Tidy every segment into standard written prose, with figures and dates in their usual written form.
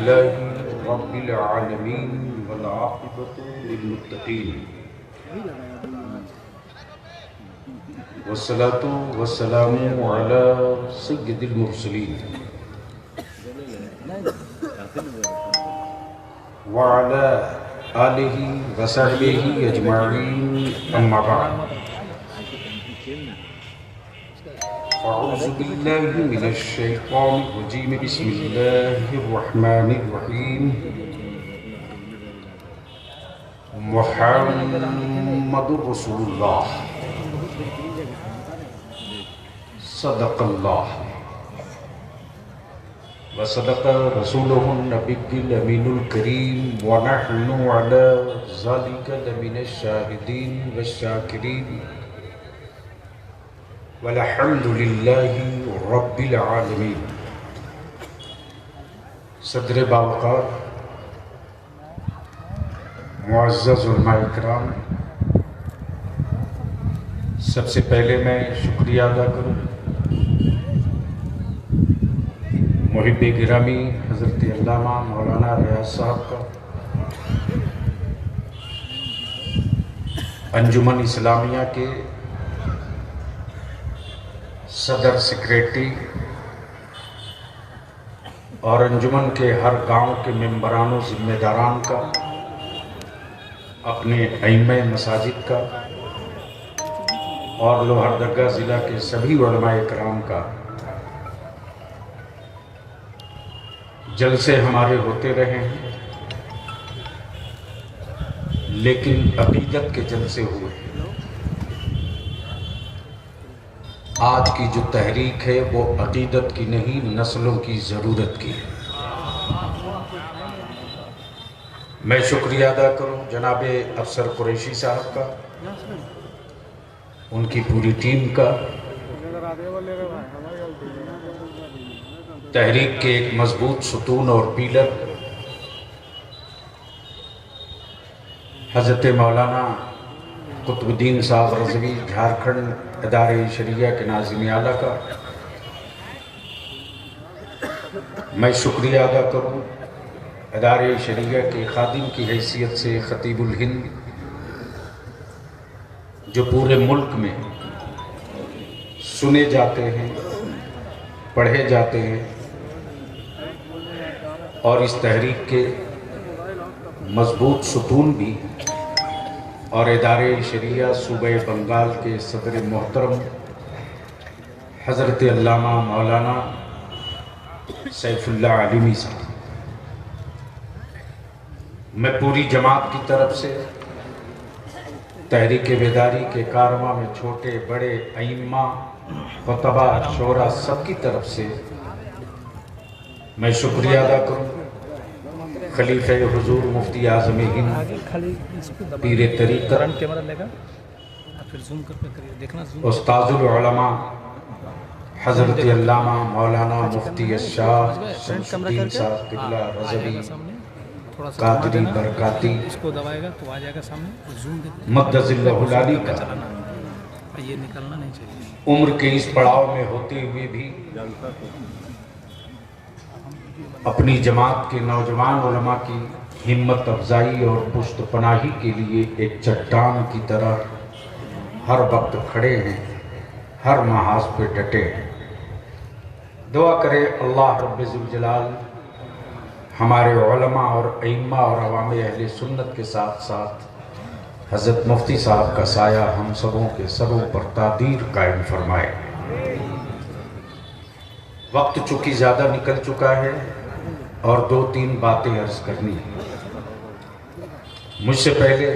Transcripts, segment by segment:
अल्हम्दुलिल्लाहि रब्बिल आलमीन वल आक़िबतु लिल मुत्तक़ीन वस्सलातु वस्सलामु अला सय्यिदिल मुरसलीन व अला आलिहि व सहबिहि अजमाईन अम्मा बाद। अऊज़ु बिल्लाहि मिनश शैतानिर रजीम बिस्मिल्लाहिर रहमानिर रहीम। मुहम्मदुर रसूलुल्लाह सदक़ल्लाह व सदक़ रसूलुहुन नबिय्युल अमीनुल करीम व नहनु अला ज़ालिका लमिनश शाहिदीन वश्शाकिरीन वल्हम्दुलिल्लाहि रब्बिल आलमीन। सदर बावक़ार मुअज़्ज़ज़ उलमाए इकराम, सबसे पहले मैं शुक्रिया अदा करूँ मुहिब्बे गिरामी हज़रत अल्लामा मौलाना रियाज़ साहब का, अंजुमन इस्लामिया के सदर सेक्रेटरी और अंजुमन के हर गांव के मेंबरानों जिम्मेदारान का, अपने अइम्मे मसाजिद का और लोहरदगा ज़िला के सभी उलमाए इकराम का। जलसे हमारे होते रहे हैं, लेकिन अक़ीदत के जलसे हुए। आज की जो तहरीक है वो अक़ीदत की नहीं, नस्लों की ज़रूरत की है। मैं शुक्रिया अदा करूं जनाबे अफसर कुरैशी साहब का, उनकी पूरी टीम का, तहरीक के एक मजबूत सुतून और पीलर हज़रत मौलाना कुतुबुद्दीन साहब रज़वी झारखंड इदारे शरिया के नाज़िम आला का। मैं शुक्रिया अदा करूं इदारे शरिया के खादिम की हैसियत से ख़तीबुल हिंद, जो पूरे मुल्क में सुने जाते हैं, पढ़े जाते हैं और इस तहरीक के मजबूत सुतून भी, और इदारे शरिया सूबे बंगाल के सदर मोहतरम हज़रत अल्लामा मौलाना सैफुल्लाह आलिमी साहब। मैं पूरी जमात की तरफ से तहरीक बेदारी के कारवां में छोटे बड़े अइम्मा, खुतबा, शोरा सबकी तरफ से मैं शुक्रिया अदा करूँ खलीफे हुजूर मुफ्ती आज़म हिंद पीर तरीक़त उस्ताजुल उलमा हज़रत अल्लामा मौलाना मुफ्ती अशाह शमसुद्दीन साहब क़िबला रज़वी कादरी बरकाती मद्दज़िल्लहुल आली का उम्र के इस पड़ाव में होते हुए भी अपनी जमात के नौजवान उलमा की हिम्मत अफजाई और पुश्त पनाही के लिए एक चट्टान की तरह हर वक्त खड़े हैं, हर महाज पे डटे हैं। दुआ करे अल्लाह रब्बुल जलाल हमारे उलमा और अइम्मा और अवाम अहले सुन्नत के साथ साथ हज़रत मुफ्ती साहब का साया हम सबों के सरों पर तादीर कायम फरमाए। वक्त चूँकि ज़्यादा निकल चुका है और 2-3 बातें अर्ज़ करनी है। मुझसे पहले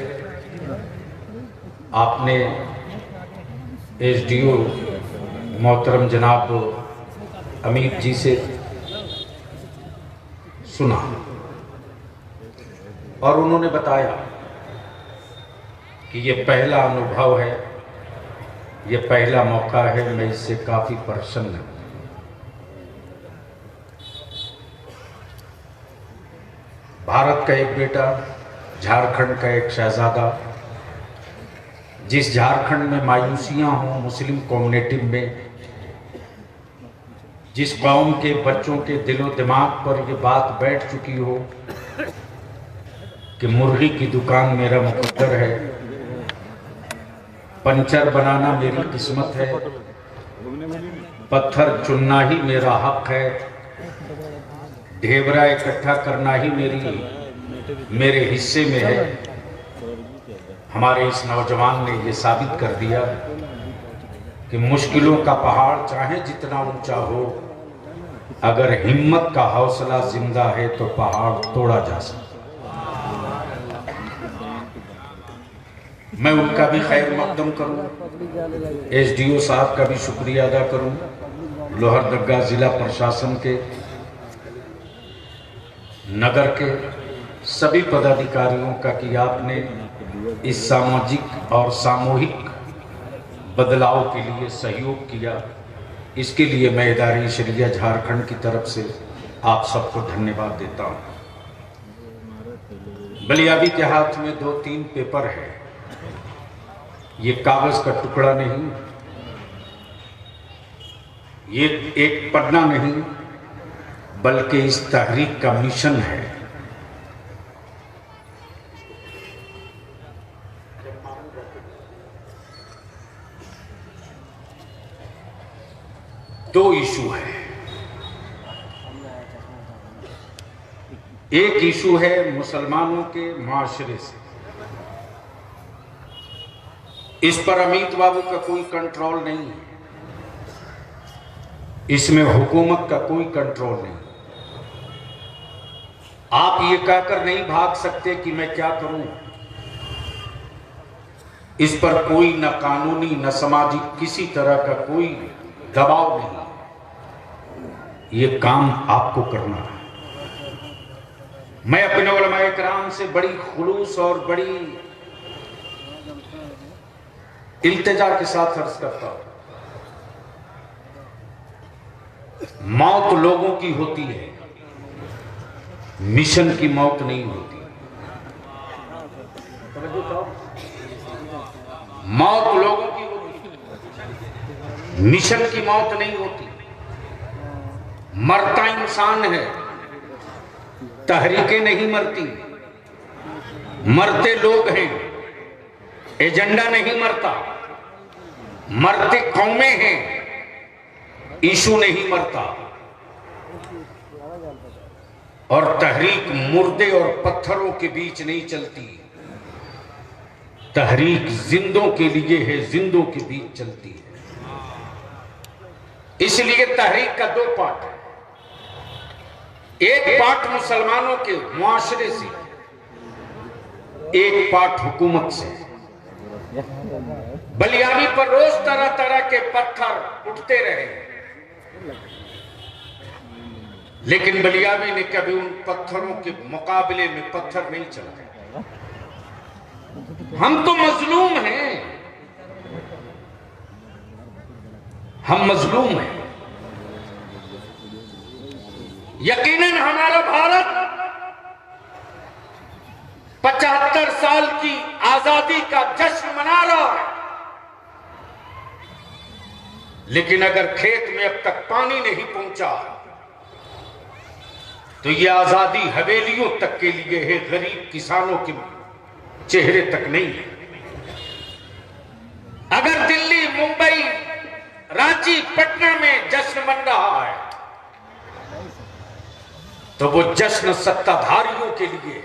आपने एसडीओ मोहतरम जनाब अमीर जी से सुना और उन्होंने बताया कि ये पहला अनुभव है, ये पहला मौका है। मैं इससे काफ़ी प्रसन्न हूँ। भारत का एक बेटा, झारखंड का एक शहजादा, जिस झारखंड में मायूसियाँ हों मुस्लिम कम्युनिटी में, जिस कौम के बच्चों के दिलो दिमाग पर ये बात बैठ चुकी हो कि मुर्गी की दुकान मेरा मुकद्दर है, पंचर बनाना मेरी किस्मत है, पत्थर चुनना ही मेरा हक है, ढेबरा इकट्ठा करना ही मेरे हिस्से में है। हमारे इस नौजवान ने ये साबित कर दिया कि मुश्किलों का पहाड़ चाहे जितना ऊंचा हो, अगर हिम्मत का हौसला जिंदा है तो पहाड़ तोड़ा जा सकता। मैं उनका भी खैर मकदम करूं, एसडीओ साहब का भी शुक्रिया अदा करूं, लोहरदगा जिला प्रशासन के, नगर के सभी पदाधिकारियों का कि आपने इस सामाजिक और सामूहिक बदलाव के लिए सहयोग किया। इसके लिए मैं इदारे शरिया झारखंड की तरफ से आप सबको धन्यवाद देता हूं। बलियाबी के हाथ में 2-3 पेपर है, ये कागज का टुकड़ा नहीं, ये एक पन्ना नहीं, बल्कि इस तहरीक का मिशन है। दो इशू है, एक इशू है मुसलमानों के माशरे से, इस पर अमित बाबू का कोई कंट्रोल नहीं है, इसमें हुकूमत का कोई कंट्रोल नहीं। आप ये कहकर नहीं भाग सकते कि मैं क्या करूं, इस पर कोई न कानूनी न सामाजिक किसी तरह का कोई दबाव नहीं, ये काम आपको करना है। मैं अपने उलमाए किराम से बड़ी खुलूस और बड़ी इल्तिजा के साथ अर्ज करता हूं, मौत लोगों की होती है, मिशन की मौत नहीं होती। मौत लोगों की होती है, मिशन की मौत नहीं होती। मरता इंसान है, तहरीकें नहीं मरती, मरते लोग हैं, एजेंडा नहीं मरता, मरते कौमें हैं, इशू नहीं मरता। और तहरीक मुर्दे और पत्थरों के बीच नहीं चलती, तहरीक जिंदों के लिए है, जिंदों के बीच चलती है। इसलिए तहरीक का 2 पार्ट है, एक पार्ट मुसलमानों के मुआशरे से, एक पार्ट हुकूमत से। बलियाबी पर रोज तरह तरह के पत्थर उठते रहे, लेकिन बलियाबी ने कभी उन पत्थरों के मुकाबले में पत्थर नहीं चलाए। हम तो मजलूम हैं, हम मजलूम हैं। यकीनन हमारा भारत 75 साल की आजादी का जश्न मना रहा है, लेकिन अगर खेत में अब तक पानी नहीं पहुंचा तो यह आजादी हवेलियों तक के लिए है, गरीब किसानों के चेहरे तक नहीं है। अगर दिल्ली, मुंबई, रांची, पटना में जश्न मन रहा है तो वो जश्न सत्ताधारियों के लिए,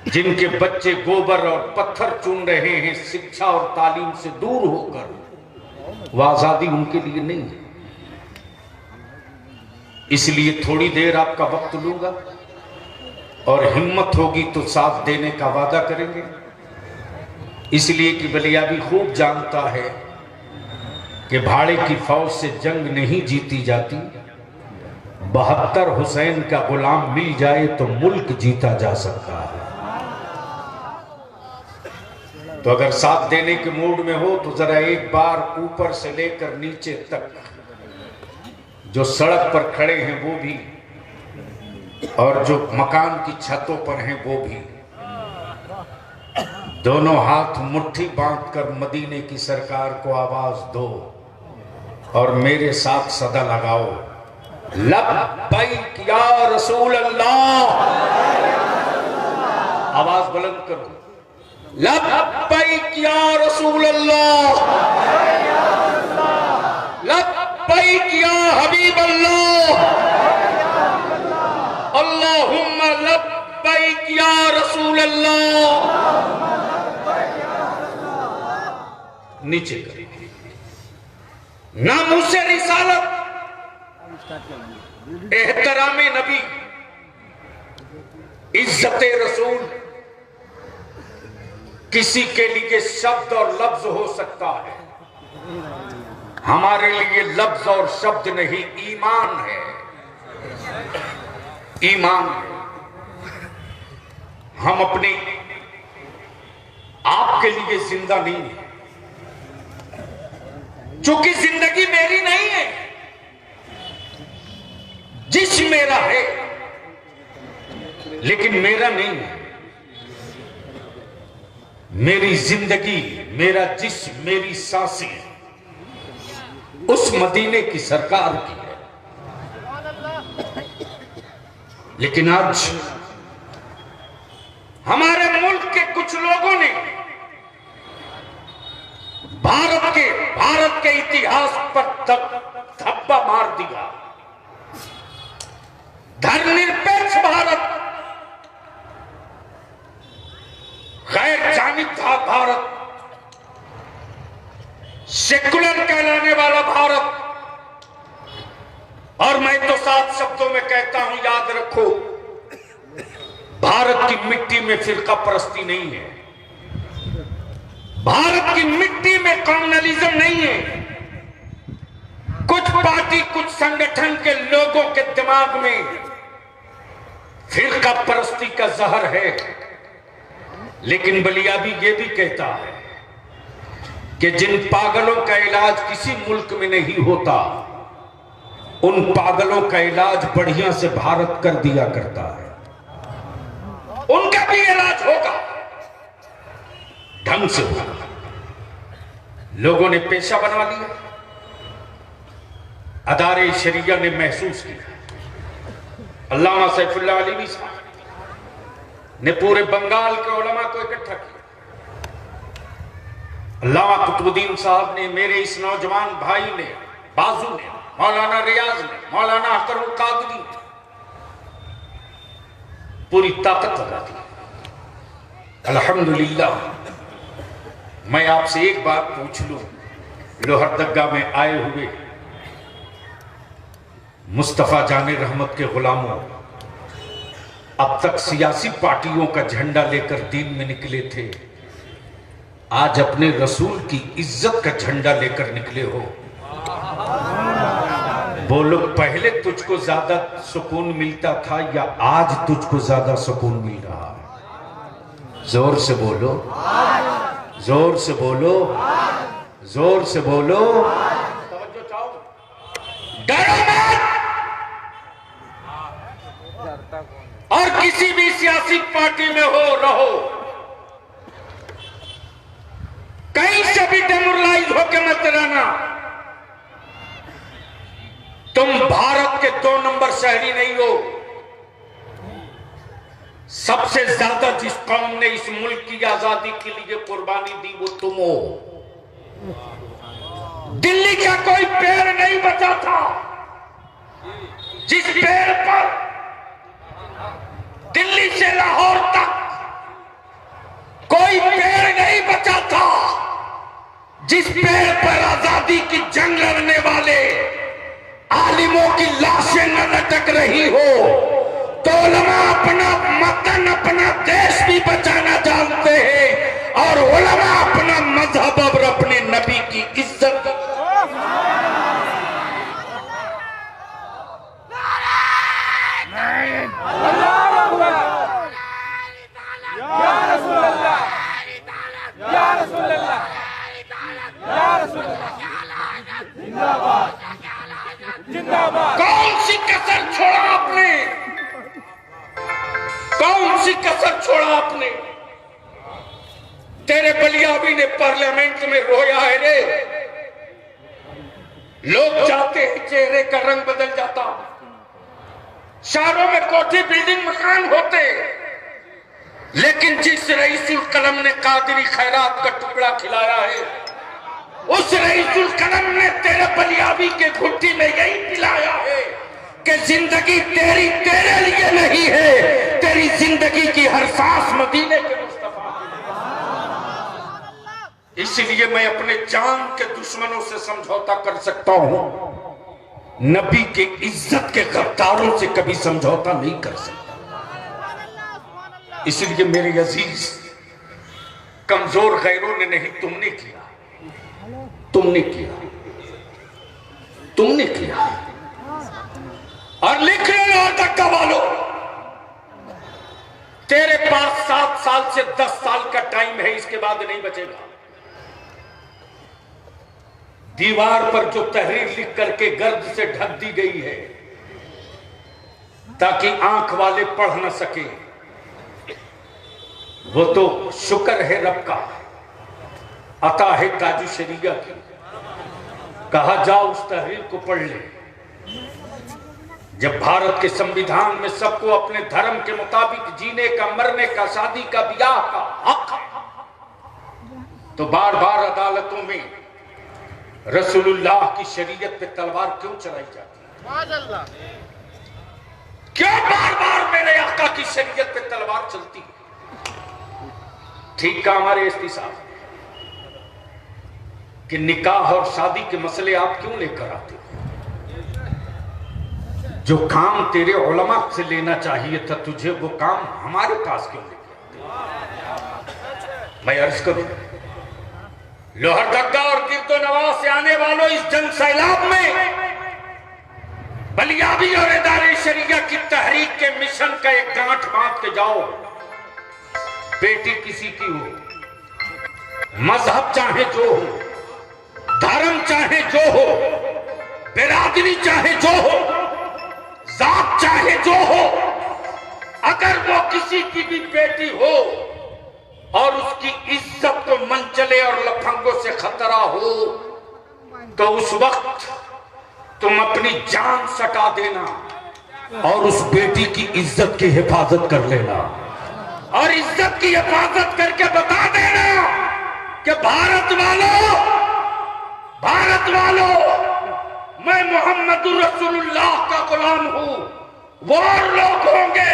जिनके बच्चे गोबर और पत्थर चुन रहे हैं शिक्षा और तालीम से दूर होकर, वो आजादी उनके लिए नहीं है। इसलिए थोड़ी देर आपका वक्त लूंगा और हिम्मत होगी तो साथ देने का वादा करेंगे। इसलिए कि बलियाबी खूब जानता है कि भाड़े की फौज से जंग नहीं जीती जाती, 72 हुसैन का गुलाम मिल जाए तो मुल्क जीता जा सकता है। तो अगर साथ देने के मूड में हो तो जरा एक बार ऊपर से लेकर नीचे तक जो सड़क पर खड़े हैं वो भी, और जो मकान की छतों पर हैं वो भी, दोनों हाथ मुट्ठी बांधकर मदीने की सरकार को आवाज दो और मेरे साथ सदा लगाओ, लब्बैक या रसूल अल्लाह। आवाज बुलंद करो, लब्बैक या रसूल अल्लाह, लब्बैक या हबीब अल्लाह, अल्लाहुम्मा लब्बैक या रसूल अल्लाह। नीचे करें, नामुसे रिसालत, एहतराम नबी, इज्जत रसूल किसी के लिए शब्द और लफ्ज हो सकता है, हमारे लिए लफ्ज और शब्द नहीं, ईमान है, ईमान है। हम अपने आप के लिए जिंदा नहीं है, चूंकि जिंदगी मेरी नहीं है, जिस्म मेरा है लेकिन मेरा नहीं है। मेरी जिंदगी, मेरा जिस्म, मेरी सांसें उस मदीने की सरकार की है। लेकिन आज हमारे मुल्क के कुछ लोगों ने भारत के इतिहास पर धब्बा मार दिया। धर्मनिरपेक्ष भारत, गैर जानिब था भारत, सेकुलर कहलाने वाला भारत। और मैं तो सात शब्दों में कहता हूं, याद रखो, भारत की मिट्टी में फिरका परस्ती नहीं है, भारत की मिट्टी में कम्युनलिज्म नहीं है। कुछ पार्टी, कुछ संगठन के लोगों के दिमाग में फिरका परस्ती का जहर है। लेकिन बलियाबी ये भी कहता है कि जिन पागलों का इलाज किसी मुल्क में नहीं होता, उन पागलों का इलाज बढ़िया से भारत कर दिया करता है। उनका भी इलाज होगा, ढंग से होगा। लोगों ने पेशा बनवा लिया, अदारे शरिया ने महसूस किया। अल्लामा सैफुल्लाह अली साहब ने पूरे बंगाल के उलमा को इकट्ठा किया। अल्लामा कुतुबुद्दीन साहब ने, मेरे इस नौजवान भाई ने, बाजू ने, मौलाना रियाज ने, मौलाना अख्तरुल कादरी ने पूरी ताकत लगा दी। अल्हम्दुलिल्लाह। मैं आपसे एक बात पूछ लूं, लोहरदगा में आए हुए मुस्तफा जाने रहमत के गुलामों, अब तक सियासी पार्टियों का झंडा लेकर दीन में निकले थे, आज अपने रसूल की इज्जत का झंडा लेकर निकले हो। बोलो, पहले तुझको ज्यादा सुकून मिलता था या आज तुझको ज्यादा सुकून मिल रहा है? जोर से बोलो, जोर से बोलो, जोर से बोलो। तवज्जो चाहो, डरो मत। और किसी भी सियासी पार्टी में हो, रहो, कहीं से भी डेमोरलाइज होकर मत रहना। तुम भारत के 2 नंबर शहरी नहीं हो। सबसे ज्यादा जिस कौम ने इस मुल्क की आजादी के लिए कुर्बानी दी वो तुम हो। दिल्ली का कोई पेड़ नहीं बचा था जिस पेड़ पर दिल्ली से लाहौर तक कोई पेड़ नहीं बचा था जिस पेड़ पर आजादी की जंग लड़ने वाले आलिमों की लाशें न लटक रही हो। तो उलमा अपना वतन, अपना देश भी बचाना जानते हैं और उलमा अपना मजहब और अपने नबी की इज्जत। कौन सी कसर छोड़ा आपने, कौन सी कसर छोड़ा आपने? तेरे बलियाबी ने पार्लियामेंट में रोया है रे, लोग चाहते हैं चेहरे का रंग बदल जाता, शहरों में कोठी बिल्डिंग मकान होते, लेकिन जिस रईसुल कलम ने कादरी खैरात का टुकड़ा खिलाया है, उस रईसुल कलम ने तेरे बलियाबी के घुट्टी में यही पिलाया है कि जिंदगी तेरी तेरे लिए नहीं है, तेरी जिंदगी की हर सांस मदीने के मुस्तफा। इसलिए मैं अपने जान के दुश्मनों से समझौता कर सकता हूं, नबी के इज्जत के गद्दारों से कभी समझौता नहीं कर सकता। इसलिए मेरे अजीज, कमजोर गैरों ने नहीं, तुमने किया, तुमने किया, तुमने किया। और लिख रहे हो धक्का वालों, तेरे पास 7 साल से 10 साल का टाइम है, इसके बाद नहीं बचेगा। दीवार पर जो तहरीर लिख करके गर्द से ढक दी गई है ताकि आंख वाले पढ़ न सके, वो तो शुक्र है रब का, अता है ताजु शरीया की। कहा जाओ उस तहरीर को पढ़ ले। जब भारत के संविधान में सबको अपने धर्म के मुताबिक जीने का, मरने का, शादी का, ब्याह का हक, तो बार बार अदालतों में रसूलुल्लाह की शरीयत पे तलवार क्यों चलाई जाती है? क्यों बार बार मेरे आका की शरीयत पे तलवार चलती है? ठीक कहा हमारे एसपी साहब कि निकाह और शादी के मसले आप क्यों लेकर आते हो? जो काम तेरे उलमा से लेना चाहिए था तुझे, वो काम हमारे पास क्यों लेके आते? मैं अर्ज करूं, लोहरदगा और गिरदो नवाज से आने वालों इस जन सैलाब में बलियाबी और इदारे शरिया की तहरीक के मिशन का एक गांठ बांध के जाओ। बेटी किसी की हो, मजहब चाहे जो हो, धर्म चाहे जो हो, बिरादरी चाहे जो हो, जात चाहे जो हो, अगर वो किसी की भी बेटी हो और उसकी इज्जत को मनचले और लफंगों से खतरा हो, तो उस वक्त तुम अपनी जान सटा देना और उस बेटी की इज्जत की हिफाजत कर लेना, और इज्जत की हिफाजत करके बता देना कि भारत वालों, मैं मोहम्मदुर रसूलुल्लाह का गुलाम हूं। वो लोग होंगे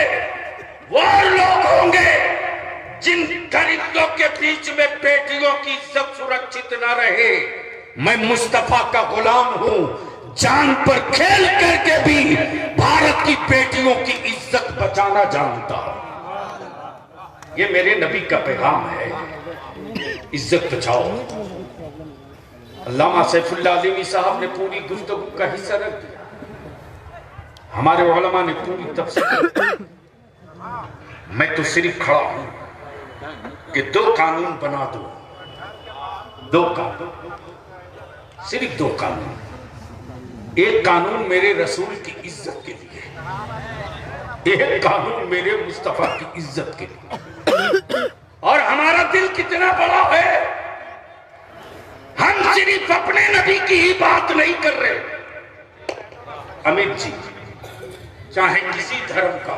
जिन दरिद्रों के बीच में बेटियों की इज्जत सुरक्षित न रहे। मैं मुस्तफा का गुलाम हूं, जान पर खेल करके भी भारत की बेटियों की इज्जत बचाना जानता हूं। ये मेरे नबी का पैगाम है, इज्जत बचाओ। अल्लामा सैफुल्लाह अलीवी साहब ने पूरी गुफ्तगू का हिस्सा रख दिया, हमारे उलमा ने पूरी तफसील। मैं तो सिर्फ खड़ा हूं कि 2 कानून बना दो, 2 कानून, सिर्फ 2 कानून। एक कानून मेरे रसूल की इज्जत के लिए, एक कानून मेरे मुस्तफा की इज्जत के लिए। और हमारा दिल कितना बड़ा है, हम सिर्फ अपने नबी की ही बात नहीं कर रहे। अमित जी, चाहे किसी धर्म का,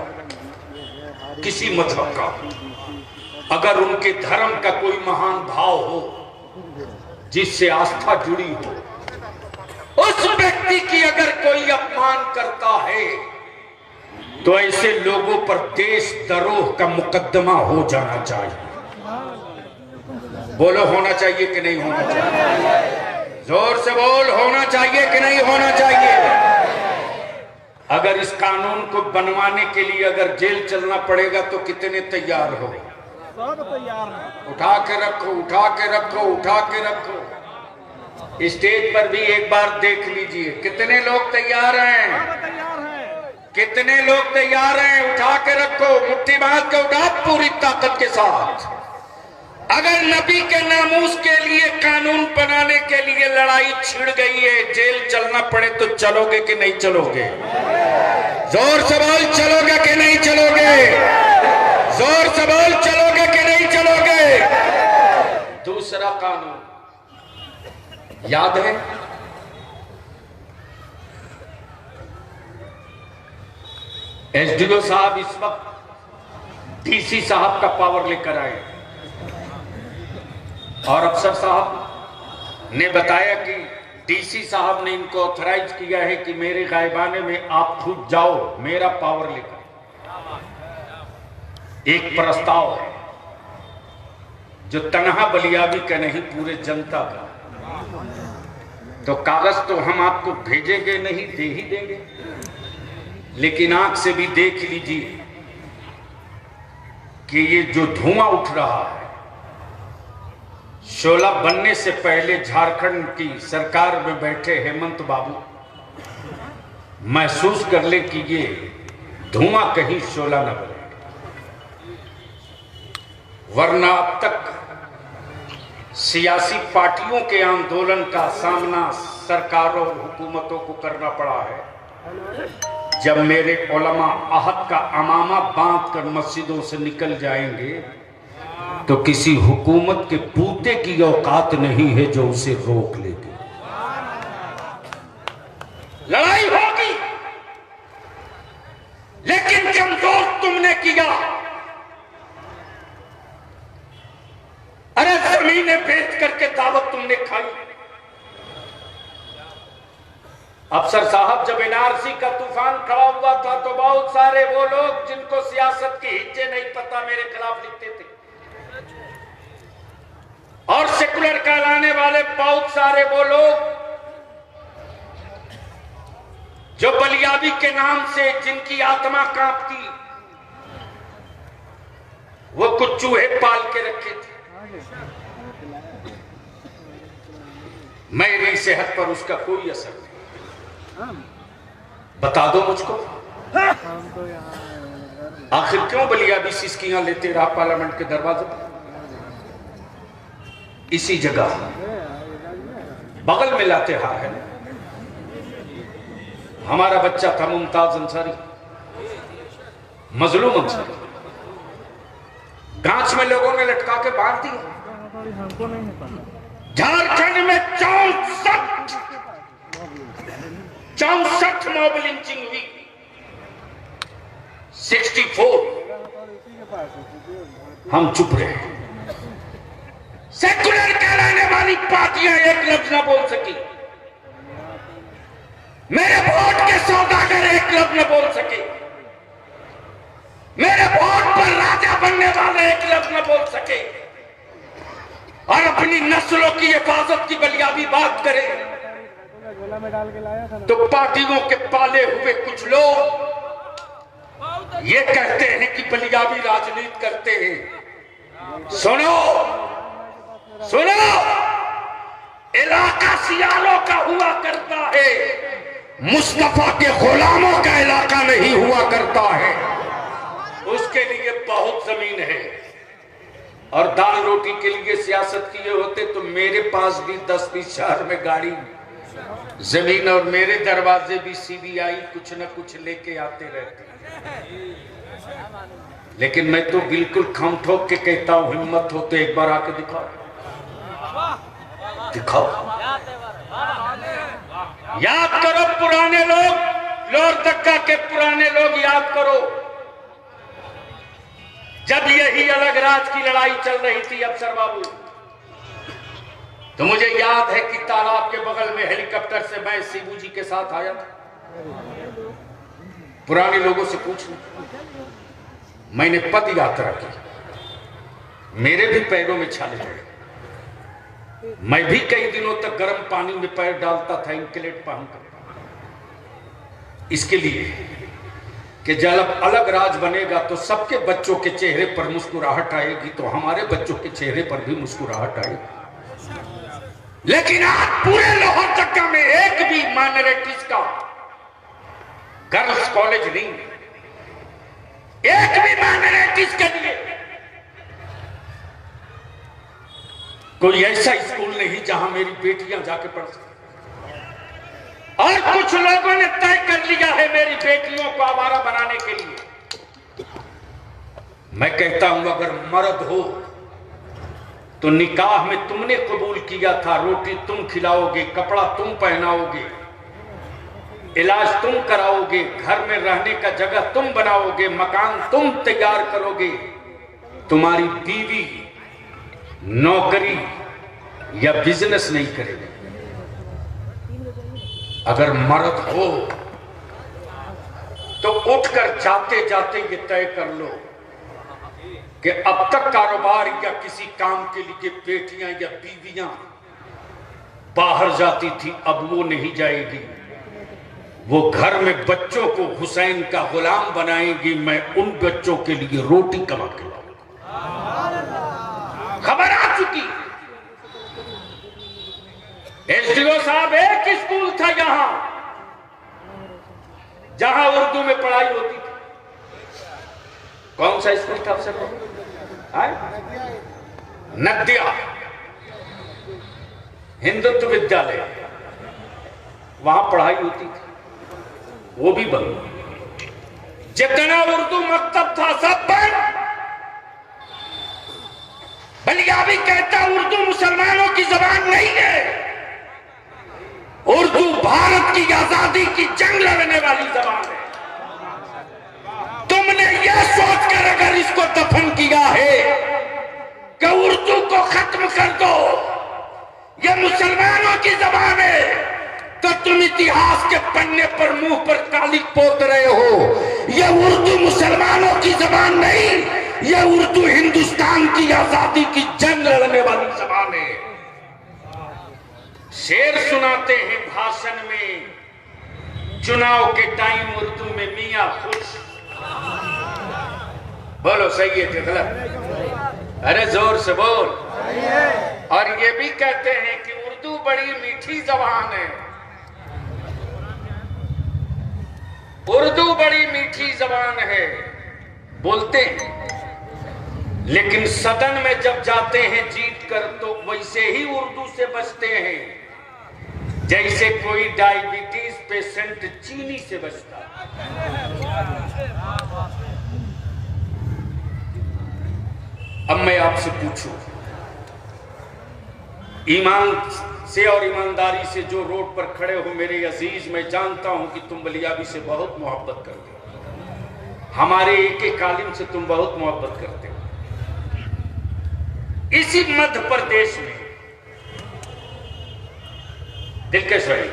किसी मजहब का, अगर उनके धर्म का कोई महान भाव हो जिससे आस्था जुड़ी हो, उस व्यक्ति की अगर कोई अपमान करता है तो ऐसे लोगों पर देशद्रोह का मुकदमा हो जाना चाहिए। बोलो, होना चाहिए कि नहीं होना चाहिए? जोर से बोल, होना चाहिए कि नहीं होना चाहिए? अगर इस कानून को बनवाने के लिए अगर जेल चलना पड़ेगा तो कितने तैयार हो? उठा के रखो, उठा के रखो, उठा के रखो। स्टेज पर भी एक बार देख लीजिए कितने लोग तैयार हैं, कितने लोग तैयार हैं। उठा के रखो, मुट्ठी बांध के उठा पूरी ताकत के साथ। अगर नबी के नामूस के लिए कानून बनाने के लिए लड़ाई छिड़ गई है, जेल चलना पड़े तो चलोगे कि नहीं चलोगे? जोर से बोल, चलोगे कि नहीं चलोगे? जोर से बोल, चलोगे कि नहीं चलोगे? दूसरा कानून याद है, एसडीओ साहब इस वक्त डीसी साहब का पावर लेकर आए और अफसर साहब ने बताया कि डीसी साहब ने इनको ऑथराइज किया है कि मेरे गायबाने में आप खुद जाओ मेरा पावर लेकर। एक प्रस्ताव है जो तनहा बलियाबी का नहीं पूरे जनता का। तो कागज तो हम आपको भेजेंगे नहीं, दे ही देंगे, लेकिन आंख से भी देख लीजिए कि ये जो धुआं उठ रहा है, शोला बनने से पहले झारखंड की सरकार में बैठे हेमंत बाबू महसूस कर ले कि ये धुआं कहीं शोला न बने, वरना अब तक सियासी पार्टियों के आंदोलन का सामना सरकारों हुकूमतों को करना पड़ा है। जब मेरे उलमा आहद का अमामा बांध कर मस्जिदों से निकल जाएंगे तो किसी हुकूमत के पूते की औकात नहीं है जो उसे रोक लेगी। लड़ाई होगी, लेकिन कमजोर तुमने किया। अरे जमीनें बेच करके दावत तुमने खाई। अफसर साहब, जब एनआरसी का तूफान खड़ा हुआ था तो बहुत सारे वो लोग जिनको सियासत की हिज्जे नहीं पता मेरे खिलाफ लिखते थे, और सेकुलर कहलाने वाले बहुत सारे वो लोग जो बलियाबी के नाम से जिनकी आत्मा कांपती, वो कुछ चूहे पाल के रखे थे। मेरी सेहत पर उसका कोई असर नहीं। बता दो मुझको, आखिर क्यों बलियाबी सिसकियां लेते रहा पार्लियामेंट के दरवाजे पर? इसी जगह बगल में लाते हार है। हमारा बच्चा था मुमताज अंसारी, मजलूम अंसारी, गांच में लोगों ने लटका के बांध दिया। झारखंड में 64 मॉब लिंचिंग हुई, 64 हम चुप रहे। सेकुलर कहलाने वाली पार्टियां एक लफ्ज न बोल सकी, मेरे वोट के सौदागर एक लफ्ज न बोल सके, मेरे वोट पर राजा बनने वाले एक लफ्ज न बोल सके, और अपनी नस्लों की हिफाजत की बलियाबी बात करें तो पार्टियों के पाले हुए कुछ लोग ये कहते हैं कि बलियाबी राजनीति करते हैं। सुनो सुनो, इलाका सियालों का हुआ करता है, मुस्तफा के गुलामों का इलाका नहीं हुआ करता है। उसके लिए बहुत जमीन है, और दाल रोटी के लिए सियासत किए होते तो मेरे पास भी 10-20 शहर में गाड़ी जमीन और मेरे दरवाजे भी सीबीआई कुछ न कुछ लेके आते रहते। लेकिन मैं तो बिल्कुल खम ठोक के कहता हूं, हिम्मत हो तो एक बार आके दिखाओ, दिखाओ। याद करो पुराने लोग, लोहरदगा के पुराने लोग याद करो, जब यही अलग राज की लड़ाई चल रही थी अफसर बाबू, तो मुझे याद है कि तालाब के बगल में हेलीकॉप्टर से मैं शिबू जी के साथ आया था। पुराने लोगों से पूछना, मैंने पद यात्रा की, मेरे भी पैरों में छाले पड़े, मैं भी कई दिनों तक गर्म पानी में पैर डालता था इंकलेट पहनकर, इसके लिए कि जब अलग राज बनेगा तो सबके बच्चों के चेहरे पर मुस्कुराहट आएगी, तो हमारे बच्चों के चेहरे पर भी मुस्कुराहट आएगी। लेकिन आज पूरे लोहरदगा में एक भी माइनॉरिटीज का गर्ल्स कॉलेज नहीं, एक भी माइनॉरिटीज के लिए कोई ऐसा स्कूल नहीं जहां मेरी बेटियां जाके पढ़ सकें। और कुछ लोगों ने तय कर लिया है मेरी बेटियों को आवारा बनाने के लिए। मैं कहता हूं, अगर मर्द हो तो निकाह में तुमने कबूल किया था, रोटी तुम खिलाओगे, कपड़ा तुम पहनाओगे, इलाज तुम कराओगे, घर में रहने का जगह तुम बनाओगे, मकान तुम तैयार करोगे, तुम्हारी बीवी नौकरी या बिजनेस नहीं करेगी। अगर मर्द हो तो उठकर जाते जाते ये तय कर लो कि अब तक कारोबार या किसी काम के लिए बेटियां या बीवियां बाहर जाती थी, अब वो नहीं जाएगी। वो घर में बच्चों को हुसैन का गुलाम बनाएगी, मैं उन बच्चों के लिए रोटी कमा के लाऊंगा। खबर आ चुकी। एसडीओ साहब, एक स्कूल था यहां जहां उर्दू में पढ़ाई होती थी। कौन सा स्कूल था आपसे? नदिया हिंदुत्व विद्यालय, वहां पढ़ाई होती थी, वो भी बंद। जितना उर्दू मकतब था सब बंद। बलियावी कहता उर्दू मुसलमानों की जबान नहीं है, उर्दू भारत की आजादी की जंग लड़ने वाली जबान है। तुमने यह सोचकर अगर इसको दफन किया है कि उर्दू को खत्म कर दो, यह मुसलमानों की जबान है, तो तुम इतिहास के पन्ने पर मुंह पर काली पोत रहे हो। यह उर्दू मुसलमानों की जबान नहीं, यह उर्दू हिंदुस्तान की आजादी की जंग लड़ने वाली जबान है। शेर सुनाते हैं भाषण में, चुनाव के टाइम उर्दू में मियां खुश। बोलो सही है कि गलत? अरे जोर से बोल। और ये भी कहते हैं कि उर्दू बड़ी मीठी जबान है, उर्दू बड़ी मीठी जबान है, बोलते हैं। लेकिन सदन में जब जाते हैं जीत कर तो वैसे ही उर्दू से बचते हैं जैसे कोई डायबिटीज पेशेंट चीनी से बचता। अब मैं आपसे पूछूं, ईमान से और ईमानदारी से जो रोड पर खड़े हो मेरे अजीज, मैं जानता हूं कि तुम बलियाबी से बहुत मोहब्बत करते हो, हमारे एक एक आलिम से तुम बहुत मोहब्बत करते हो। इसी मध्य प्रदेश में दिलकश रही,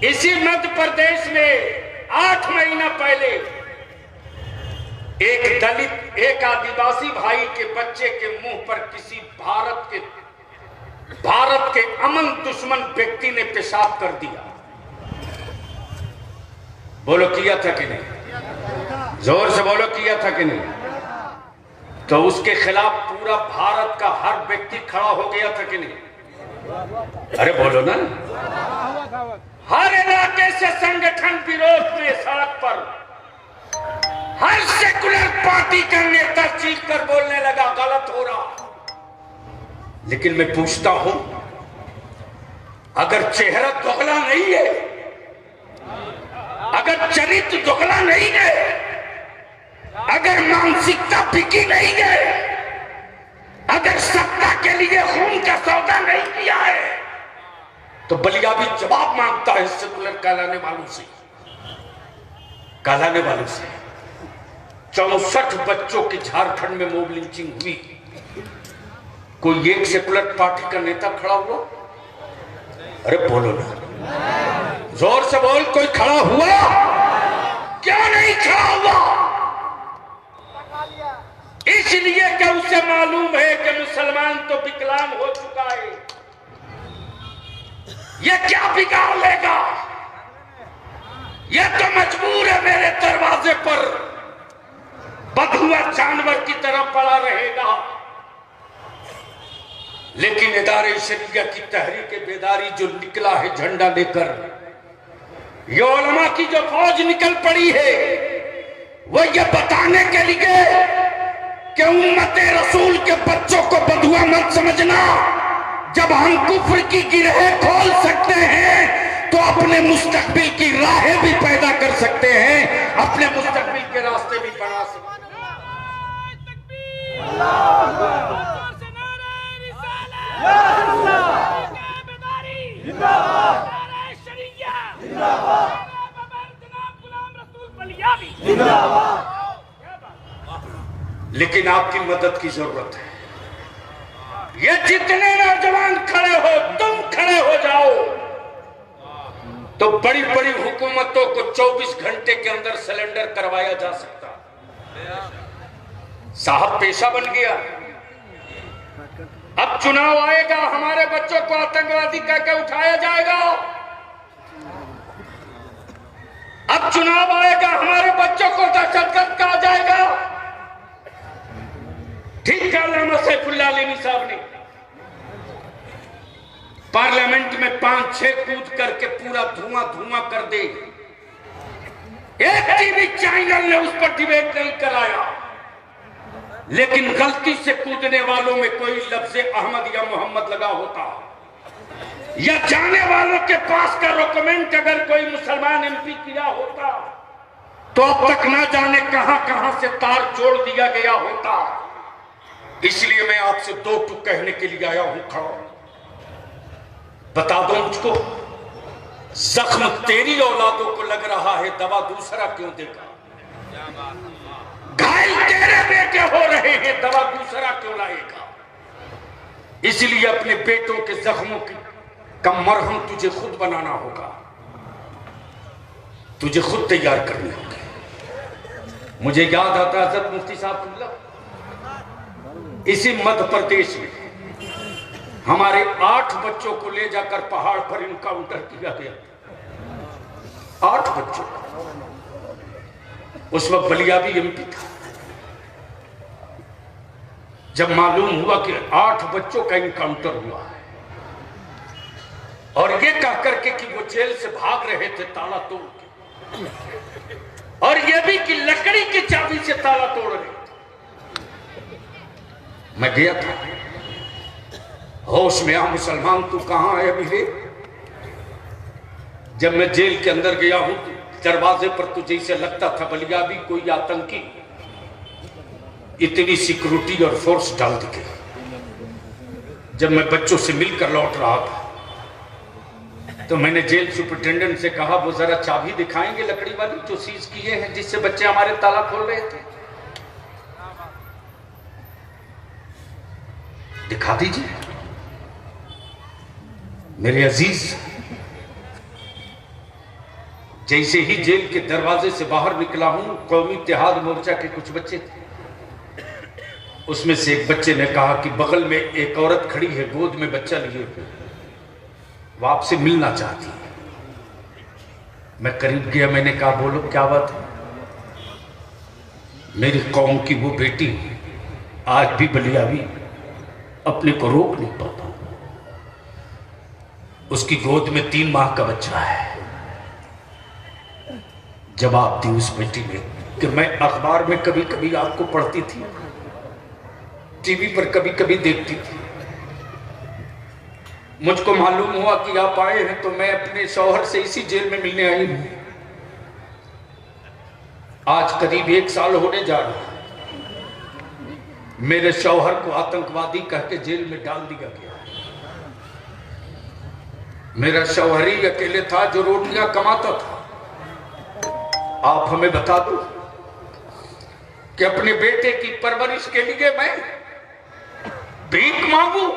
इसी मध्य प्रदेश में 8 महीना पहले एक दलित, एक आदिवासी भाई के बच्चे के मुंह पर किसी भारत के अमन दुश्मन व्यक्ति ने पेशाब कर दिया। बोलो किया था कि नहीं? जोर से बोलो, किया था कि नहीं? तो उसके खिलाफ पूरा भारत का हर व्यक्ति खड़ा हो गया था कि नहीं? अरे बोलो ना। हर इलाके से संगठन विरोध में सड़क पर, हर सेकुलर पार्टी का नेता चीख कर बोलने लगा गलत हो रहा। लेकिन मैं पूछता हूं, अगर चेहरा दोगला नहीं है, अगर चरित्र दोगला नहीं है, अगर मानसिकता बिकी नहीं है, अगर सत्ता के लिए खून का सौदा नहीं किया है, तो बलियाबी जवाब मांगता है सेकुलर कहलाने वालों से, कहलाने वालों से। 64 बच्चों की झारखंड में मोब लिंचिंग हुई, कोई एक सेकुलर पार्टी का नेता खड़ा हुआ? अरे बोलो ना, जोर से बोल, कोई खड़ा हुआ? क्या नहीं खड़ा हुआ? इसलिए कि उसे मालूम है कि मुसलमान तो विकलांग हो चुका है, यह क्या बिगाड़ लेगा, यह तो मजबूर है मेरे दरवाजे पर बंधुआ जानवर की तरह पड़ा रहेगा। लेकिन इदारे शरिया की तहरीक बेदारी जो निकला है झंडा लेकर, ये उलमा की जो फौज निकल पड़ी है, वो ये बताने के लिए कि उम्मते रसूल के बच्चों को बंधुआ मत समझना। जब हम कुफ्र की गिरहें खोल सकते हैं तो अपने मुस्तकबिल की राहें भी पैदा कर सकते हैं, अपने मुस्तकबिल के रास्ते भी बना सकते हैं। लेकिन आपकी मदद की जरूरत है। ये जितने नौजवान खड़े हो, तुम खड़े हो जाओ तो बड़ी बड़ी हुकूमतों को 24 घंटे के अंदर सिलेंडर करवाया जा सकता। साहब पेशा बन गया। अब चुनाव आएगा, हमारे बच्चों को आतंकवादी कहकर उठाया जाएगा। अब चुनाव आएगा, हमारे बच्चों को दहशतगर्द कहा जाएगा। ठीक कहा अल्लामा सैफुल्लाह अलीमी साहब ने। पार्लियामेंट में 5-6 कूद करके पूरा धुआं धुआं कर दे। एक टीवी चैनल ने उस पर डिबेट नहीं कराया, लेकिन गलती से कूदने वालों में कोई लफ्ज़ अहमद या मोहम्मद लगा होता, या जाने वालों के पास का डॉक्यूमेंट अगर कोई मुसलमान एमपी किया होता, तो अब तक ना जाने कहां कहां से तार जोड़ दिया गया होता। इसलिए मैं आपसे 2 टूक कहने के लिए आया हूं। खड़ो बता दो मुझको, जख्म तेरी औलादों को लग रहा है, दवा दूसरा क्यों देगा? घायल तेरे बेटे हो रहे हैं, दवा दूसरा क्यों लाएगा? इसलिए अपने बेटों के जख्मों का मरहम तुझे खुद बनाना होगा, तुझे खुद तैयार करनी होगी। मुझे याद आता हज़रत मुफ्ती साहब इसी मध्य प्रदेश में हमारे 8 बच्चों को ले जाकर पहाड़ पर इनकाउंटर किया गया। 8 बच्चों। उस वक्त बलियाबी एमपी था। जब मालूम हुआ कि 8 बच्चों का इनकाउंटर हुआ है, और ये कह करके कि वो जेल से भाग रहे थे ताला तोड़ के, और ये भी कि लकड़ी की चाबी से ताला तोड़ रहे थे। मैं गया था, होश में आ मुसलमान तू कहां है अभी रे? जब मैं जेल के अंदर गया हूं, दरवाजे पर तुझे से लगता था बलियाबी कोई आतंकी, इतनी सिक्योरिटी और फोर्स डाल दी गई। जब मैं बच्चों से मिलकर लौट रहा था, तो मैंने जेल सुपरिटेंडेंट से कहा, वो जरा चाबी दिखाएंगे लकड़ी वाली जो सीज किए हैं, जिससे बच्चे हमारे ताला खोल रहे थे, दिखा दीजिए। मेरे अजीज, जैसे ही जेल के दरवाजे से बाहर निकला हूं, कौमी इत्तेहाद मोर्चा के कुछ बच्चे थे। उसमें से एक बच्चे ने कहा कि बगल में एक औरत खड़ी है, गोद में बच्चा लिए हुए, वो आपसे मिलना चाहती है। मैं करीब गया, मैंने कहा बोलो क्या बात है? मेरी कौम की वो बेटी आज भी बलियाबी अपने को रोक नहीं पाता, उसकी गोद में 3 माह का बच्चा है। जवाब दी उस बेटी ने कि मैं अखबार में कभी कभी आपको पढ़ती थी, टीवी पर कभी कभी देखती थी, मुझको मालूम हुआ कि आप आए हैं, तो मैं अपने शौहर से इसी जेल में मिलने आई हूं। आज करीब 1 साल होने जा रहा है। मेरे शौहर को आतंकवादी कह के जेल में डाल दिया गया। मेरा शौहर ही अकेले था जो रोटियां कमाता था। आप हमें बता दो कि अपने बेटे की परवरिश के लिए मैं भीख मांगू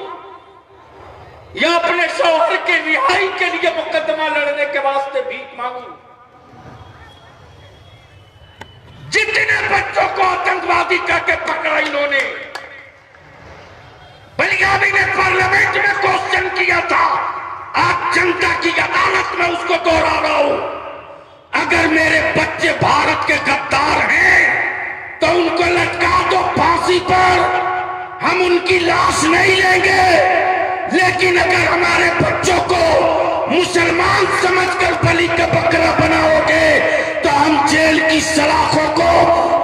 या अपने शौहर के रिहाई के लिए मुकदमा लड़ने के वास्ते भीख मांगू? जितने बच्चों को आतंकवादी करके पकड़ा इन्होंने, बलियाबी ने पार्लियामेंट में क्वेश्चन किया था, आज जनता की अदालत में उसको दोहरा रहा हूं। अगर मेरे बच्चे भारत के गद्दार हैं तो उनको लटका दो फांसी पर, हम उनकी लाश नहीं लेंगे। लेकिन अगर हमारे बच्चों को मुसलमान समझकर बलि का बकरा बनाओगे तो हम जेल की सलाखों को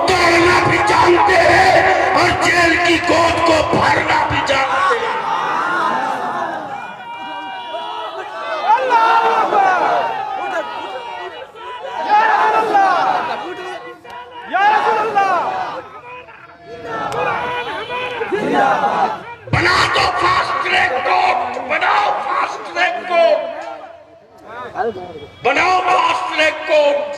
तोड़ना भी जानते हैं और जेल की गोद को भरना भी जानते हैं। बना दो फास्ट ट्रैक कोर्ट, बनाओ फास्ट ट्रैक कोर्ट, बनाओ फास्ट ट्रैक कोर्ट।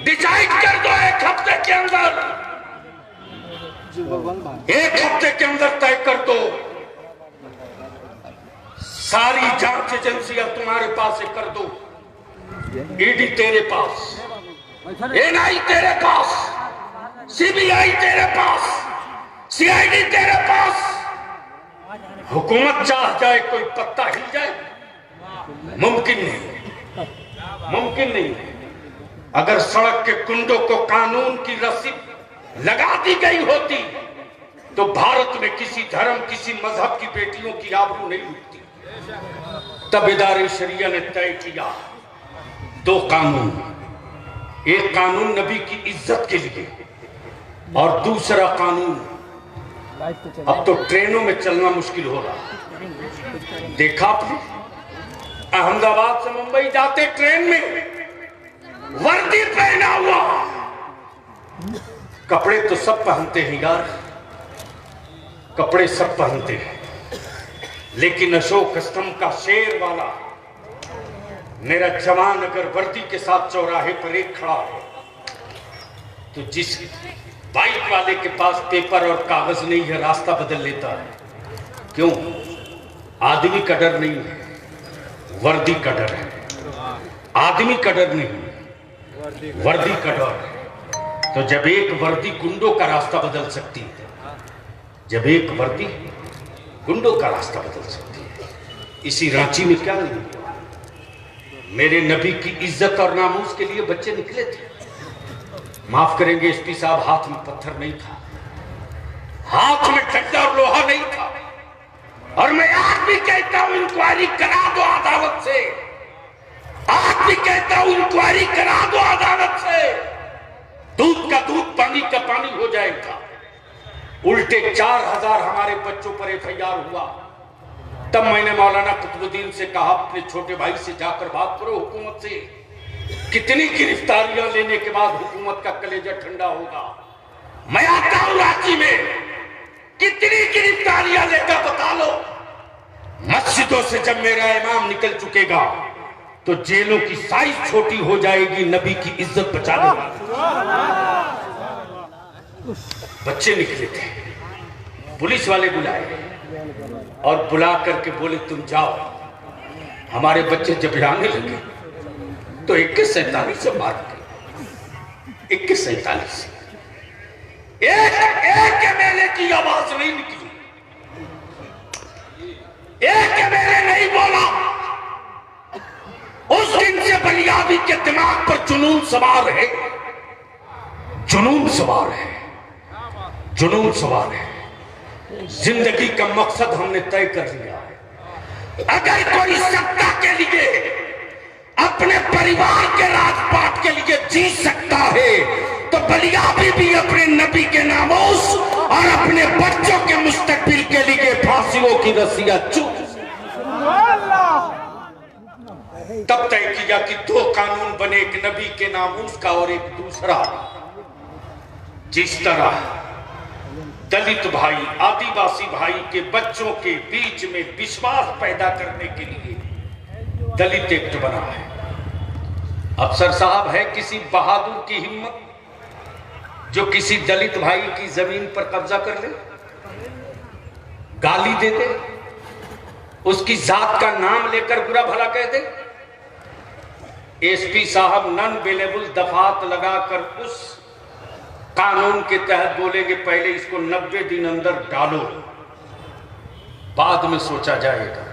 डिसाइड कर दो 1 हफ्ते के अंदर एक हफ्ते के अंदर तय कर दो, सारी जांच एजेंसियां तुम्हारे पास से कर दो, ईडी तेरे पास, एनआई तेरे पास, सीबीआई तेरे पास, सीआईडी तेरे पास। हुकूमत चाह जाए कोई पत्ता हिल जाए? मुमकिन नहीं, मुमकिन नहीं। अगर सड़क के कुंडों को कानून की रस्सी लगा दी गई होती तो भारत में किसी धर्म, किसी मजहब की बेटियों की आबरू नहीं उठती। तब इदारे शरिया ने तय किया दो कानून, एक कानून नबी की इज्जत के लिए और दूसरा कानून, अब तो ट्रेनों में चलना मुश्किल हो रहा। देखा आपने, अहमदाबाद से मुंबई जाते ट्रेन में वर्दी पहना हुआ, कपड़े तो सब पहनते हैं यार, कपड़े सब पहनते हैं, लेकिन अशोक स्तंभ का शेर वाला मेरा जवान अगर वर्दी के साथ चौराहे पर एक खड़ा है तो जिस बाइक वाले के पास पेपर और कागज नहीं है रास्ता बदल लेता है। क्यों? आदमी का डर नहीं है, वर्दी का डर है। आदमी का डर नहीं, वर्दी का डर है। तो जब एक वर्दी गुंडों का रास्ता बदल सकती है, जब एक वर्दी गुंडों का रास्ता बदल सकती है, इसी रांची में क्या नहीं हुआ? मेरे नबी की इज्जत और नामूस के लिए बच्चे निकले थे। माफ करेंगे एसपी साहब, हाथ में पत्थर नहीं था, हाथ में डंडा और लोहा नहीं था। और मैं आज भी कहता हूं इंक्वायरी करा दो अदालत से, आज भी कहता हूं इंक्वायरी करा दो अदालत से। दूध का दूध, पानी का पानी हो जाएगा। उल्टे 4000 हमारे बच्चों पर एफआईआर हुआ। तब मैंने मौलाना कुतुबुद्दीन से कहा अपने छोटे भाई से जाकर बात करो हुकूमत से, कितनी गिरफ्तारियां लेने के बाद हुकूमत का कलेजा ठंडा होगा। मैं आता हूं रांची में, कितनी गिरफ्तारियां लेकर बता लो। मस्जिदों से जब मेरा इमाम निकल चुकेगा तो जेलों की साइज छोटी हो जाएगी, नबी की इज्जत बचाने वाले बच्चे निकले थे। पुलिस वाले बुलाए और बुला करके बोले तुम जाओ। हमारे बच्चे जब जाने लगे तो 2147 से मार गए, 2147। एक एमएलए की आवाज नहीं निकली, एक एमएलए नहीं बोला। उस दिन से बलियाबी के दिमाग पर जुनून सवार है, जुनून सवार है, जुनून सवार है। जिंदगी का मकसद हमने तय कर लिया है। अगर कोई सत्ता के लिए, अपने परिवार के राजपाट के लिए जी सकता है तो बलियाबी भी अपने नबी के नामोस और अपने बच्चों के मुस्तकबिल के लिए फांसियों की रस्सियां चूक। तब तय किया कि दो कानून बने, एक नबी के नामूस का और एक दूसरा। जिस तरह दलित भाई, आदिवासी भाई के बच्चों के बीच में विश्वास पैदा करने के लिए दलित एक्ट बना है। अफसर साहब है किसी बहादुर की हिम्मत जो किसी दलित भाई की जमीन पर कब्जा कर ले, गाली दे दे, उसकी जात का नाम लेकर बुरा भला कह दे। एसपी साहब नॉन अवेलेबल दफात लगाकर उस कानून के तहत बोलेंगे पहले इसको 90 दिन अंदर डालो, बाद में सोचा जाएगा।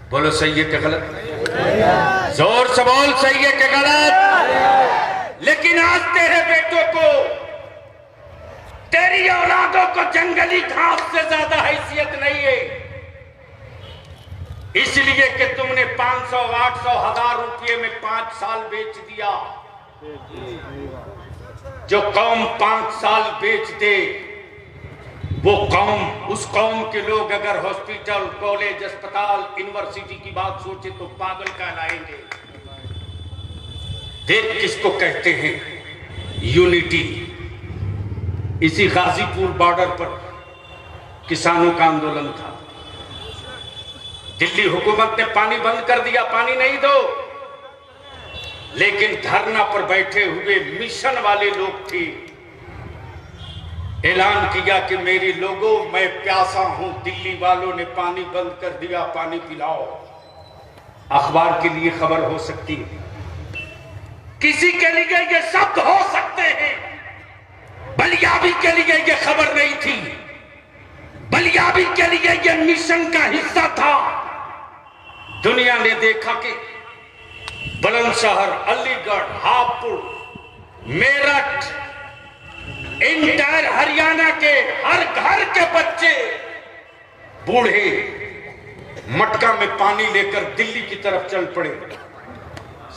बोलो सही है कि गलत? जोर से बोल, सही है कि गलत? लेकिन आज तेरे बेटों को, तेरी औलादों को जंगली घास से ज्यादा हैसियत नहीं है, इसलिए कि तुमने 500, 800, 1000 रुपये में 5 साल बेच दिया। जो कौम 5 साल बेच दे वो कौम, उस कौम के लोग अगर हॉस्पिटल, कॉलेज, अस्पताल, यूनिवर्सिटी की बात सोचे तो पागल कहलाएंगे। देख किसको कहते हैं यूनिटी। इसी गाजीपुर बॉर्डर पर किसानों का आंदोलन था, दिल्ली हुकूमत ने पानी बंद कर दिया, पानी नहीं दो, लेकिन धरना पर बैठे हुए मिशन वाले लोग थे, ऐलान किया कि मेरे लोगों, मैं प्यासा हूं, दिल्ली वालों ने पानी बंद कर दिया, पानी पिलाओ। अखबार के लिए खबर हो सकती है, किसी के लिए ये शब्द हो सकते हैं, बलियाबी के लिए ये खबर नहीं थी। बलियाबी के लिए ये मिशन का हिस्सा था। दुनिया ने देखा कि बुलंदशहर, अलीगढ़, हापुड़, मेरठ, इंटायर हरियाणा के हर घर के बच्चे बूढ़े मटका में पानी लेकर दिल्ली की तरफ चल पड़े।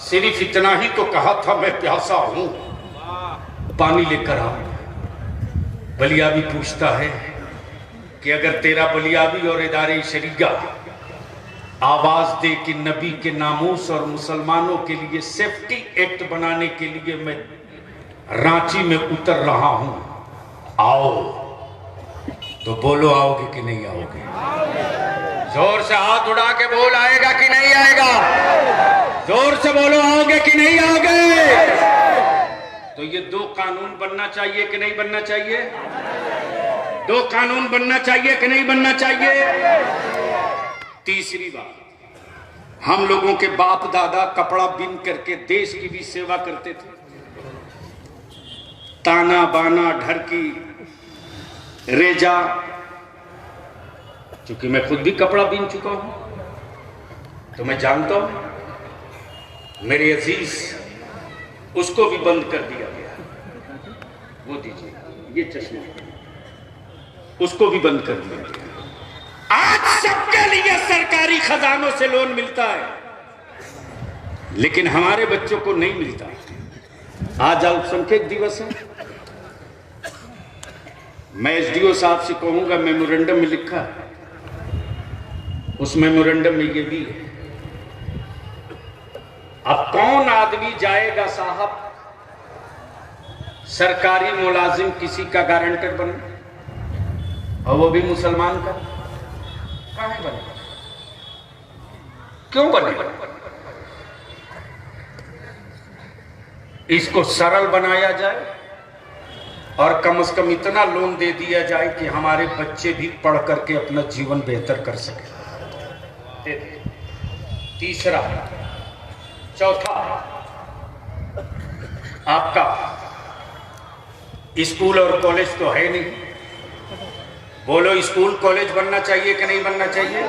सिर्फ इतना ही तो कहा था, मैं प्यासा हूं, पानी लेकर आओ। बलियाबी पूछता है कि अगर तेरा बलियाबी और इदारे शरीया आवाज दे कि नबी के नामूस और मुसलमानों के लिए सेफ्टी एक्ट बनाने के लिए मैं रांची में उतर रहा हूं, आओ, तो बोलो आओगे कि नहीं आओगे? जोर से हाथ उड़ा के बोल, आएगा कि नहीं आएगा? जोर से बोलो, आओगे कि नहीं आओगे? तो ये दो कानून बनना चाहिए कि नहीं बनना चाहिए? दो कानून बनना चाहिए कि नहीं बनना चाहिए? तीसरी बात, हम लोगों के बाप दादा कपड़ा बिन करके देश की भी सेवा करते थे। ताना बाना, ढरकी, रेजा, क्योंकि मैं खुद भी कपड़ा बिन चुका हूं तो मैं जानता हूं। मेरे अजीज, उसको भी बंद कर दिया गया। वो दीजिए, ये चश्मा, उसको भी बंद कर दिया गया। आज सबके लिए सरकारी खजानों से लोन मिलता है, लेकिन हमारे बच्चों को नहीं मिलता। आज अल्पसंख्यक दिवस है। मैं एसडीओ साहब से कहूंगा, मेमोरेंडम में लिखा है, उस मेमोरेंडम में ये भी है। अब कौन आदमी जाएगा साहब सरकारी मुलाजिम किसी का गारंटर बने, और वो भी मुसलमान का? कहाँ बनेगा? क्यों बनेगा? इसको सरल बनाया जाए और कम से कम इतना लोन दे दिया जाए कि हमारे बच्चे भी पढ़ करके अपना जीवन बेहतर कर सके। तीसरा, चौथा, आपका स्कूल और कॉलेज तो है नहीं। बोलो, स्कूल कॉलेज बनना चाहिए कि नहीं बनना चाहिए?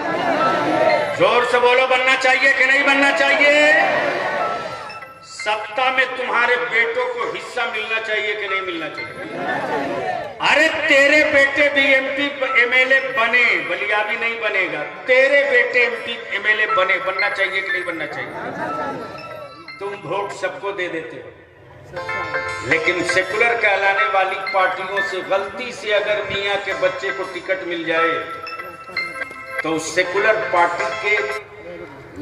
जोर से बोलो, बनना चाहिए कि नहीं बनना चाहिए? सत्ता में तुम्हारे बेटों को हिस्सा मिलना चाहिए कि नहीं मिलना चाहिए? अरे तेरे बेटे भी एमपी एमएलए बने, बलियाबी नहीं बनेगा। तेरे बेटे एमपी एमएलए बने, बनना चाहिए कि नहीं बनना चाहिए? तुम वोट सबको दे देते हो, लेकिन सेकुलर कहलाने वाली पार्टियों से गलती से अगर मियां के बच्चे को टिकट मिल जाए तो उस सेकुलर पार्टी के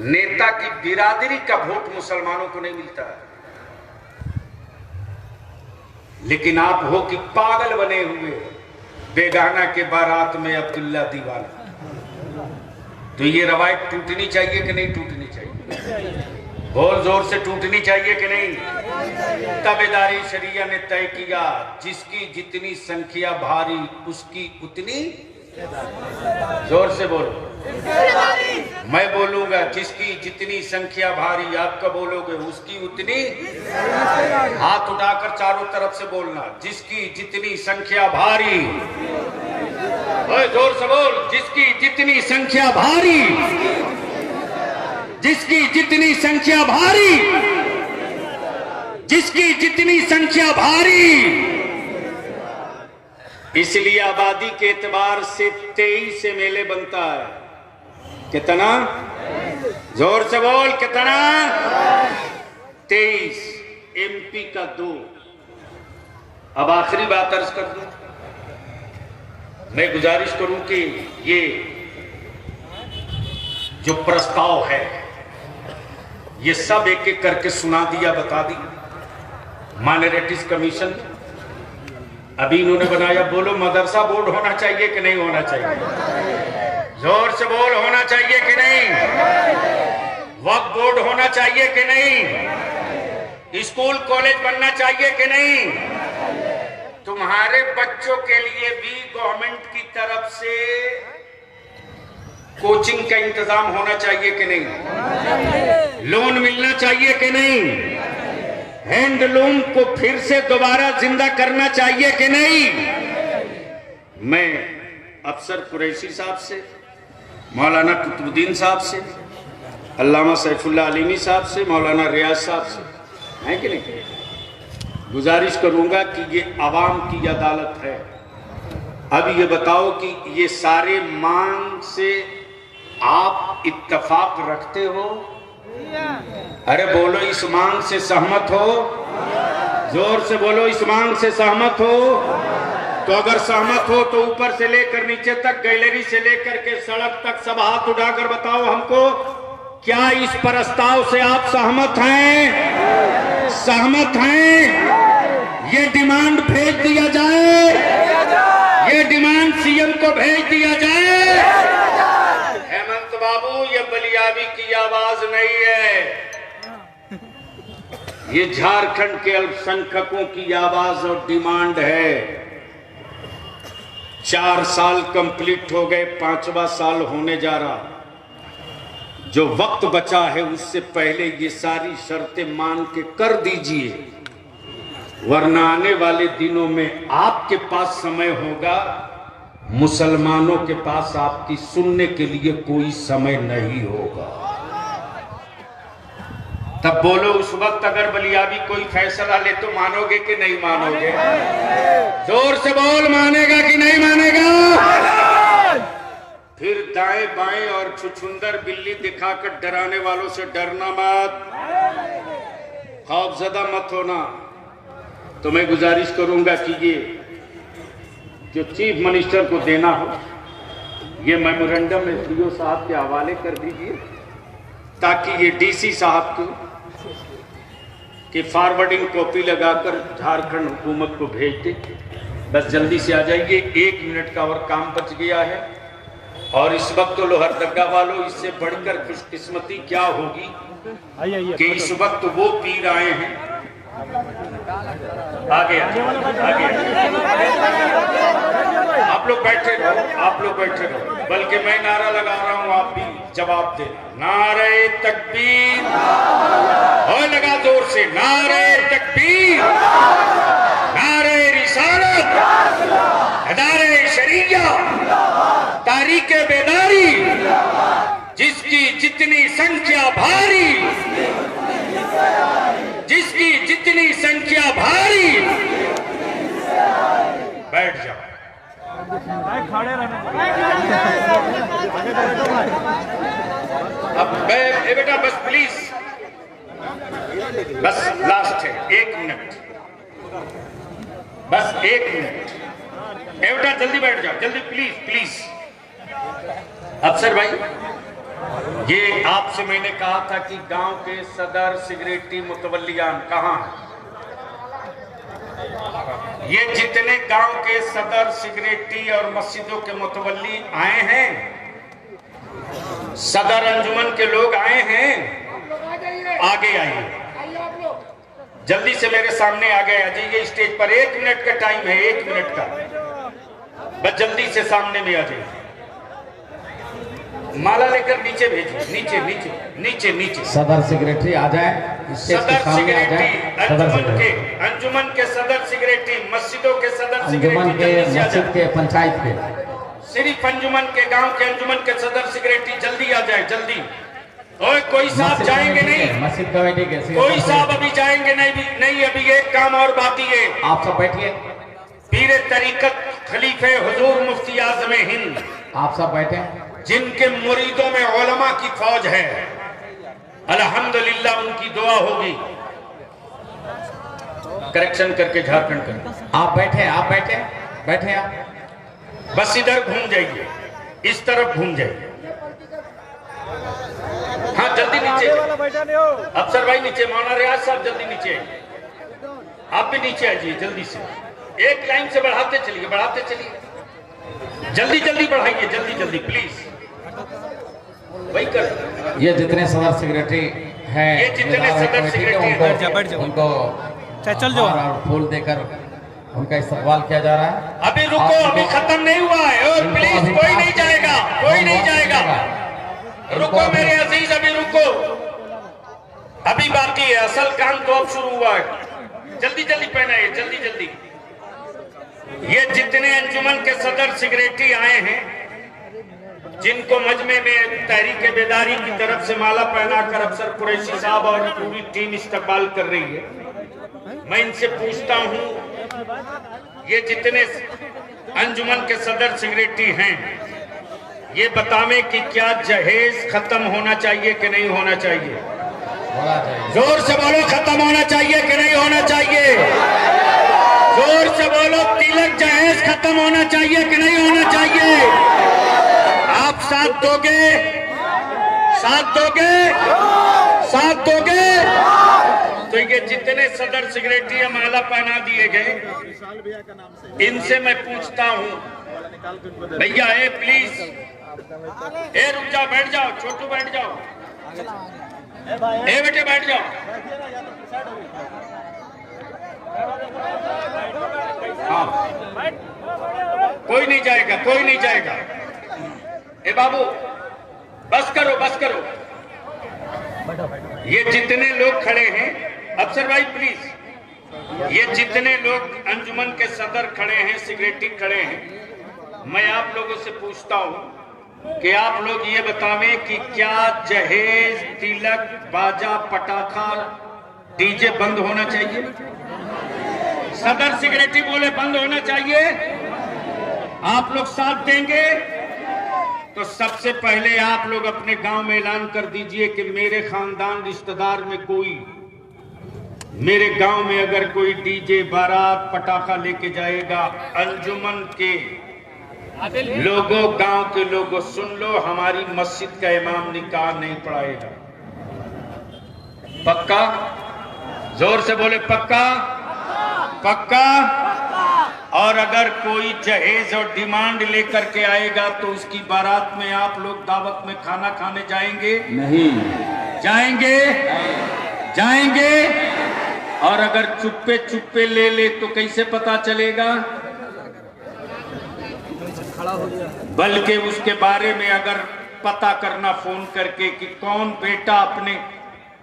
नेता की बिरादरी का वोट मुसलमानों को नहीं मिलता है। लेकिन आप हो कि पागल बने हुए बेगाना के बारात में अब्दुल्ला दीवाना। तो ये रवायत टूटनी चाहिए कि नहीं टूटनी चाहिए? बोल, जोर से, टूटनी चाहिए कि नहीं? ताबेदारी शरिया ने तय किया, जिसकी जितनी संख्या भारी उसकी उतनी। जोर से बोलो। मैं बोलूंगा, जिसकी जितनी संख्या भारी, आपका बोलोगे उसकी उतनी। हाथ उठाकर चारों तरफ से बोलना, जिसकी जितनी संख्या भारी। जोर से बोल, जिसकी जितनी संख्या भारी, जिसकी जितनी संख्या भारी, जिसकी जितनी संख्या भारी। इसलिए आबादी के एतबार से 23 मेले बनता है। कितना? जोर से बोल, कितना? 23। एमपी का 2। अब आखिरी बात अर्ज कर दूं, मैं गुजारिश करूं कि ये जो प्रस्ताव है ये सब एक एक करके सुना दिया, बता दी। माइनॉरिटीज कमीशन अभी इन्होंने बनाया। बोलो, मदरसा बोर्ड होना चाहिए कि नहीं होना चाहिए? जोर से बोल, होना चाहिए कि नहीं? वक्फ बोर्ड होना चाहिए कि नहीं? स्कूल कॉलेज बनना चाहिए कि नहीं? तुम तुम्हारे बच्चों के लिए भी गवर्नमेंट की तरफ से कोचिंग का इंतजाम होना चाहिए कि नहीं? लोन मिलना चाहिए कि नहीं? हैंडलूम को फिर से दोबारा जिंदा करना चाहिए कि नहीं? मैं अफसर कुरैशी साहब से, मौलाना कुतुबुद्दीन साहब से, अल्लामा सैफुल्लाह अलीमी साहब से, मौलाना रियाज साहब से, है कि नहीं, गुजारिश करूंगा कि ये आवाम की अदालत है। अब ये बताओ कि ये सारे मांग से आप इत्तेफाक रखते हो? अरे बोलो, इस मांग से सहमत हो? जोर से बोलो, इस मांग से सहमत हो? तो अगर सहमत हो तो ऊपर से लेकर नीचे तक, गैलरी से लेकर के सड़क तक सब हाथ उठाकर बताओ हमको, क्या इस प्रस्ताव से आप सहमत हैं? सहमत हैं? ये डिमांड भेज दिया जाए, ये डिमांड सीएम को भेज दिया जाए। हेमंत बाबू, ये बलियाबी की आवाज नहीं है, ये झारखंड के अल्पसंख्यकों की आवाज और डिमांड है। 4 साल कंप्लीट हो गए, 5वां साल होने जा रहा। जो वक्त बचा है उससे पहले ये सारी शर्तें मान के कर दीजिए, वरना आने वाले दिनों में आपके पास समय होगा, मुसलमानों के पास आपकी सुनने के लिए कोई समय नहीं होगा। तब बोलो, उस वक्त अगर बलियाबी कोई फैसला ले तो मानोगे कि नहीं मानोगे? जोर से बोल, मानेगा कि नहीं मानेगा? फिर दाएं बाएं और छुछुंदर बिल्ली दिखाकर डराने वालों से डरना मत, खौफजदा मत होना। तो मैं गुजारिश करूंगा कि ये जो चीफ मिनिस्टर को देना हो, ये मेमोरेंडम एसडीओ साहब के हवाले कर दीजिए, ताकि ये डीसी साहब की फॉरवर्डिंग कॉपी लगाकर झारखंड हुकूमत को भेज दे। बस जल्दी से आ जाइए, 1 मिनट का और काम बच गया है। और इस वक्त तो लोहरदगा वालों, इससे बढ़कर खुशकिस्मती क्या होगी कि इस वक्त वो पीर आए हैं। आगे आप लोग बैठे रहो, आप लोग बैठे रहो, बल्कि मैं नारा लगा रहा हूं, आप भी जवाब देना। नारे तकबीर, और लगा जोर से, नारे तकबीर, नारे रिसालत, अदारे शरीया, तारीके बेदारी, जिसकी जितनी संख्या भारी, जिसकी जितनी संख्या भारी। बैठ जाओ, खड़े रहना। अब बेटा बस प्लीज, बस लास्ट है, 1 मिनट, बस 1 मिनट। बेटा जल्दी बैठ जाओ, जल्दी प्लीज प्लीज। अफसर भाई, ये आपसे मैंने कहा था कि गांव के सदर सिगरेटी मुतवल्लियान कहां हैं? ये जितने गांव के सदर सिगरेटी और मस्जिदों के मुतवल्ली आए हैं, सदर अंजुमन के लोग आए हैं, आगे आइए, जल्दी से मेरे सामने आगे आ जाइए स्टेज पर। 1 मिनट का टाइम है, 1 मिनट का, बस जल्दी से सामने में आ जाइए। माला लेकर नीचे भेजिए, नीचे नीचे नीचे नीचे। सदर सेक्रेटरी आ जाए, सदर सेक्रेटरी अंजुमन के सदर सेक्रेटरी, मस्जिदों के सदर सेक्रेटरी, मस्जिद के पंचायत के, सिर्फ अंजुमन के गांव के अंजुमन के सदर सेक्रेटरी जल्दी आ जाए, जल्दी। ओए कोई साहब जाएंगे नहीं, मस्जिद कमेटी के कोई साहब अभी जाएंगे नहीं, अभी एक काम और बाकी है। आप सब बैठिए। पीर तरीकत खलीफे हुजूर मुफ्ती आज़म हिंद, आप सब बैठे, जिनके मुरीदों में उलमा की फौज है, अल्हम्दुलिल्लाह उनकी दुआ होगी। करेक्शन करके झारखंड कर। आप बैठे, आप बैठे, बैठे आप, बस इधर घूम जाइए, इस तरफ घूम जाइए। हाँ जल्दी नीचे, अफसर भाई नीचे, मौलाना रियाज साहब जल्दी नीचे आइए, आप भी नीचे आइए जल्दी से। एक लाइन से बढ़ाते चलिए, बढ़ाते चलिए, जल्दी जल्दी बढ़ाइए, जल्दी जल्दी प्लीज। वही कर, ये जितने सदर सेक्रेटरी हैं, ये जितने सदर सेक्रेटरी हैं, उनको चल जाओ और फूल देकर उनका इस्तकबाल किया जा रहा है। अभी रुको, अभी खत्म नहीं हुआ है। और प्लीज कोई नहीं जाएगा, कोई नहीं जाएगा। रुको मेरे अजीज, अभी रुको, अभी बाकी है। असल काम तो अब शुरू हुआ है। जल्दी जल्दी पहनाइए, जल्दी जल्दी। ये जितने अंजुमन के सदर सेक्रेटरी आए हैं, जिनको मजमे में तहरीक बेदारी की तरफ से माला पहनाकर अफसर कुरैशी साहब और पूरी टीम इस्तकबाल कर रही है, मैं इनसे पूछता हूं, ये जितने अंजुमन के सदर सेक्रेटरी हैं, ये बतावें कि क्या जहेज खत्म होना चाहिए कि नहीं होना चाहिए? जोर से बोलो, खत्म होना चाहिए कि नहीं होना चाहिए? जोर से बोलो, तिलक जहेज खत्म होना चाहिए कि नहीं होना चाहिए? आप साथ दोगे? साथ दोगे? साथ दोगे? तो ये जितने सदर सेक्रेटरी माला पहना दिए गए, इनसे मैं पूछता हूं, भैया ए प्लीज, ए रुक जाओ, बैठ जाओ, छोटू बैठ जाओ, ए बेटे बैठ जाओ। हाँ, कोई नहीं जाएगा, कोई नहीं जाएगा। ए बाबू, बस करो, बस करो। ये जितने लोग खड़े हैं, अफसर भाई प्लीज, ये जितने लोग अंजुमन के सदर खड़े हैं, सेक्रेटरी खड़े हैं, मैं आप लोगों से पूछता हूं कि आप लोग ये बतावें कि क्या जहेज, तिलक, बाजा, पटाखा, डीजे बंद होना चाहिए? सदर सेक्रेटरी बोले बंद होना चाहिए। आप लोग साथ देंगे? तो सबसे पहले आप लोग अपने गांव में ऐलान कर दीजिए कि मेरे खानदान रिश्तेदार में कोई, मेरे गांव में अगर कोई डीजे, बारात, पटाखा लेके जाएगा, अंजुमन के लोगों, गांव के लोगों, सुन लो, हमारी मस्जिद का इमाम निकाह नहीं पढ़ाएगा। पक्का? जोर से बोले, पक्का? पक्का? और अगर कोई जहेज और डिमांड लेकर के आएगा तो उसकी बारात में आप लोग दावत में खाना खाने जाएंगे? नहीं जाएंगे? जाएंगे? और अगर चुप्पे चुप्पे ले ले तो कैसे पता चलेगा? बल्कि उसके बारे में अगर पता करना फोन करके कि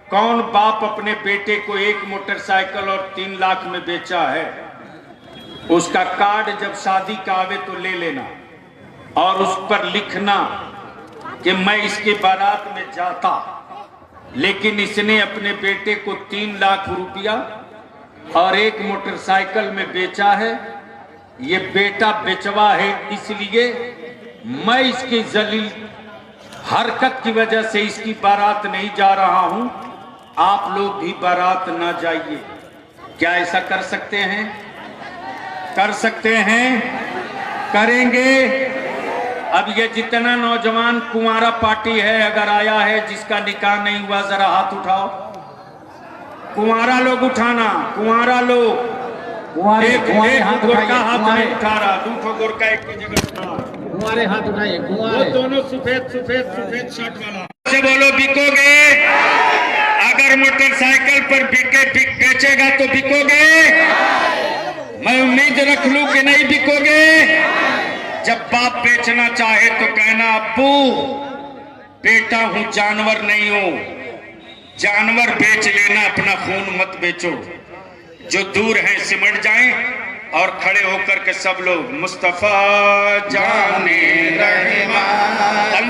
कौन बाप अपने बेटे को 1 मोटरसाइकिल और 3 लाख में बेचा है, उसका कार्ड जब शादी का आवे तो ले लेना और उस पर लिखना कि मैं इसके बारात में जाता, लेकिन इसने अपने बेटे को 3 लाख रुपया और 1 मोटरसाइकिल में बेचा है। ये बेटा बेचवा है, इसलिए मैं इसकी जलील हरकत की वजह से इसकी बारात नहीं जा रहा हूं, आप लोग भी बारात ना जाइए। क्या ऐसा कर सकते हैं? कर सकते हैं? करेंगे? अब ये जितना नौजवान कुंवारा पार्टी है, अगर आया है जिसका निकाह नहीं हुआ, जरा हाथ उठाओ। कुंवारा लोग उठाना, कुंवारा लोग। एक गोरका हाथ नहीं उठा रहा, दूसरा गोरका एक की जगह उठा रहा। कुंवारे हाथ उठाइए, वो दोनों सफेद शर्ट वाला। से बोलो, बिकोगे? अगर मोटरसाइकिल पर बेचेगा तो बिकोगे? मैं उम्मीद रख लूं कि नहीं बिकोगे। जब बाप बेचना चाहे तो कहना, अब्बू बेटा हूं, जानवर नहीं हूं। जानवर बेच लेना, अपना खून मत बेचो। जो दूर हैं सिमट जाएं और खड़े होकर के सब लोग मुस्तफा जाने रहमान।